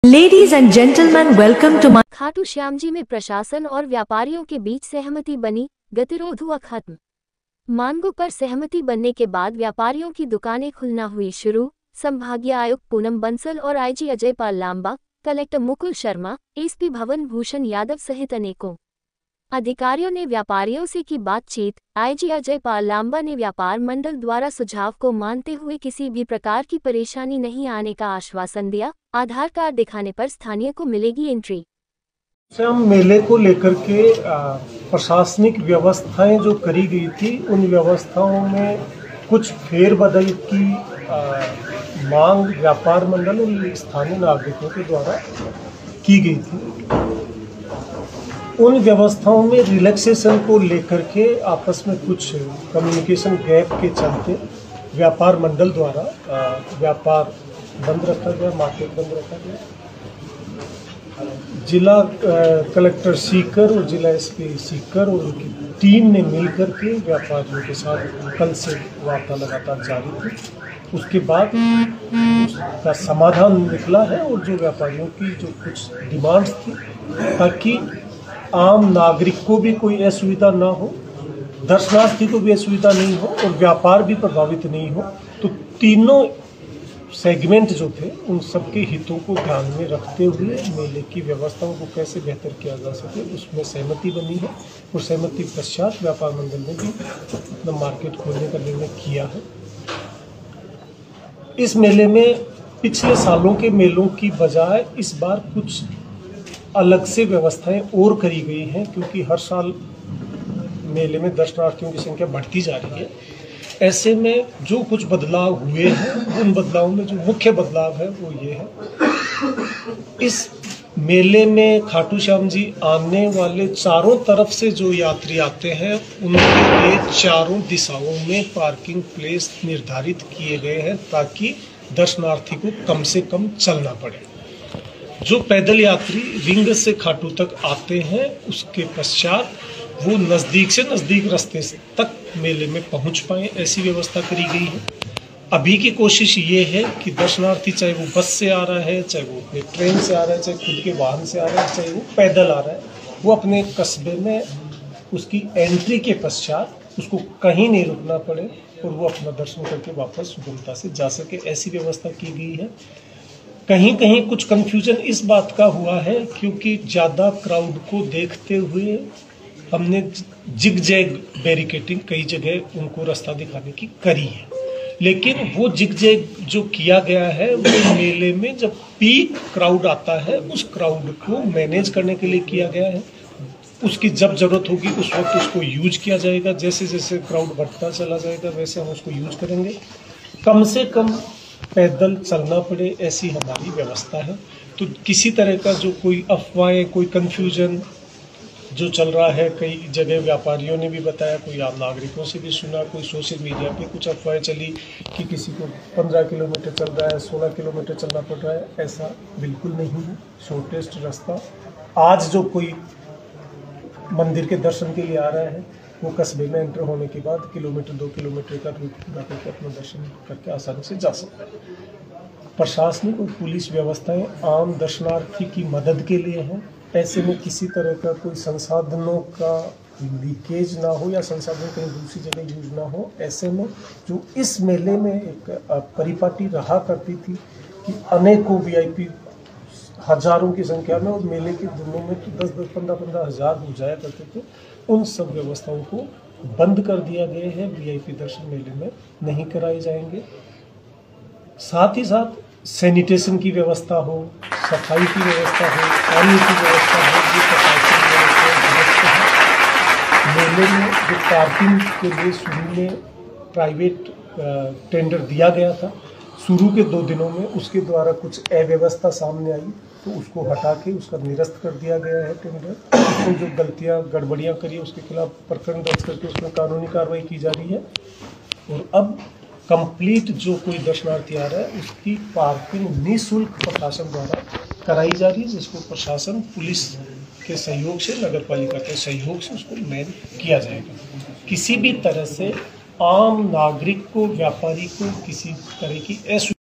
Ladies and gentlemen, welcome to my Khatu Shyam ji में प्रशासन और व्यापारियों के बीच सहमति बनी, गतिरोध हुआ खत्म। मांगों पर सहमति बनने के बाद व्यापारियों की दुकानें खुलना हुई शुरू। संभागीय आयुक्त पूनम बंसल और IG Ajay Pal Lamba, collector Mukul Sharma, SP भवन भूषण यादव सहित अनेकों अधिकारियों ने व्यापारियों से की बातचीत। आईजी अजय पाल लांबा ने व्यापार मंडल द्वारा सुझाव को मानते हुए किसी भी प्रकार की परेशानी नहीं आने का आश्वासन दिया। आधार कार्ड दिखाने पर स्थानीय को मिलेगी एंट्री। श्याम मेले को लेकर के प्रशासनिक व्यवस्थाएं जो करी गई थी, उन व्यवस्थाओं में कुछ फेरबदल की मांग व्यापार मंडल और स्थानीय नागरिकों के द्वारा की गई थी। उन व्यवस्थाओं में रिलैक्सेशन को लेकर के आपस में कुछ कम्युनिकेशन गैप के चलते व्यापार मंडल द्वारा व्यापार बंद रखा गया, मार्केट बंद रखा गया। जिला कलेक्टर सीकर और जिला एसपी सीकर और उनकी टीम ने मिलकर के व्यापारियों के साथ कल से वार्ता लगातार जारी थी। उसके बाद उसका समाधान निकला है और जो व्यापारियों की जो कुछ डिमांड्स थी, ताकि आम नागरिक को भी कोई असुविधा ना हो, दर्शनार्थी को भी असुविधा नहीं हो और व्यापार भी प्रभावित नहीं हो, तो तीनों सेगमेंट जो थे उन सबके हितों को ध्यान में रखते हुए मेले की व्यवस्थाओं को कैसे बेहतर किया जा सके, उसमें सहमति बनी है। और सहमति पश्चात व्यापार मंडल ने भी अपना मार्केट खोलने का निर्णय किया है। इस मेले में पिछले सालों के मेलों की बजाय इस बार कुछ अलग से व्यवस्थाएं और करी गई हैं, क्योंकि हर साल मेले में दर्शनार्थियों की संख्या बढ़ती जा रही है। ऐसे में जो कुछ बदलाव हुए हैं, उन बदलावों में जो मुख्य बदलाव है वो ये है, इस मेले में खाटू श्याम जी आने वाले चारों तरफ से जो यात्री आते हैं, उनके लिए चारों दिशाओं में पार्किंग प्लेस निर्धारित किए गए हैं, ताकि दर्शनार्थी को कम से कम चलना पड़े। जो पैदल यात्री रिंग से खाटू तक आते हैं, उसके पश्चात वो नज़दीक से नज़दीक रास्ते तक मेले में पहुंच पाए, ऐसी व्यवस्था करी गई है। अभी की कोशिश ये है कि दर्शनार्थी, चाहे वो बस से आ रहा है, चाहे वो अपने ट्रेन से आ रहा है, चाहे खुद के वाहन से आ रहा है, चाहे वो पैदल आ रहा है, वो अपने कस्बे में उसकी एंट्री के पश्चात उसको कहीं नहीं रुकना पड़े और वो अपना दर्शन करके वापस सुगमता से जा सके, ऐसी व्यवस्था की गई है। कहीं कहीं कुछ कन्फ्यूजन इस बात का हुआ है, क्योंकि ज़्यादा क्राउड को देखते हुए हमने जिग जैग बैरिकेटिंग कई जगह उनको रास्ता दिखाने की करी है, लेकिन वो जिग जैग जो किया गया है वो मेले में जब पीक क्राउड आता है, उस क्राउड को मैनेज करने के लिए किया गया है। उसकी जब जरूरत होगी उस वक्त उसको यूज किया जाएगा। जैसे जैसे क्राउड बढ़ता चला जाएगा वैसे हम उसको यूज करेंगे। कम से कम पैदल चलना पड़े, ऐसी हमारी व्यवस्था है। तो किसी तरह का जो कोई अफवाहें, कोई कन्फ्यूजन जो चल रहा है, कई जगह व्यापारियों ने भी बताया, कोई आम नागरिकों से भी सुना, कोई सोशल मीडिया पे कुछ अफवाहें चली कि किसी को 15 किलोमीटर चल रहा है, 16 किलोमीटर चलना पड़ रहा है। ऐसा बिल्कुल नहीं है। शॉर्टेस्ट रास्ता, आज जो कोई मंदिर के दर्शन के लिए आ रहा है, वो कस्बे में एंटर होने के बाद 2 किलोमीटर का रूट पूरा करके अपना दर्शन करके आसानी से जा सकता है। प्रशासनिक और पुलिस व्यवस्थाएं आम दर्शनार्थी की मदद के लिए हैं। ऐसे में किसी तरह का कोई संसाधनों का लीकेज ना हो या संसाधन कहीं दूसरी जगह यूज ना हो। ऐसे में जो इस मेले में एक परिपाटी रहा करती थी कि अनेकों वीआईपी हजारों की संख्या में, और मेले के दिनों में तो 10-10, 15-15 हज़ार हो जाया करते थे, उन सब व्यवस्थाओं को बंद कर दिया गया है। वीआईपी दर्शन मेले में नहीं कराए जाएंगे। साथ ही साथ सैनिटेशन की व्यवस्था हो, सफाई की व्यवस्था हो, पानी की व्यवस्था हो, ये प्रशासन व्यवस्था है। मेले में जो पार्किंग के लिए शुरू में प्राइवेट टेंडर दिया गया था, शुरू के 2 दिनों में उसके द्वारा कुछ अव्यवस्था सामने आई, तो उसको हटा के उसका निरस्त कर दिया गया है टेंडर। उसमें जो गलतियां गड़बड़ियां करी उसके खिलाफ प्रकरण दर्ज करके उसमें कानूनी कार्रवाई की जा रही है। और अब कंप्लीट जो कोई दर्शनार्थी आ रहा है उसकी पार्किंग निःशुल्क प्रशासन द्वारा कराई जा रही है, जिसको प्रशासन पुलिस के सहयोग से, नगर पालिका के सहयोग से उसको मैन किया जाएगा। किसी भी तरह से आम नागरिक को, व्यापारी को किसी तरह की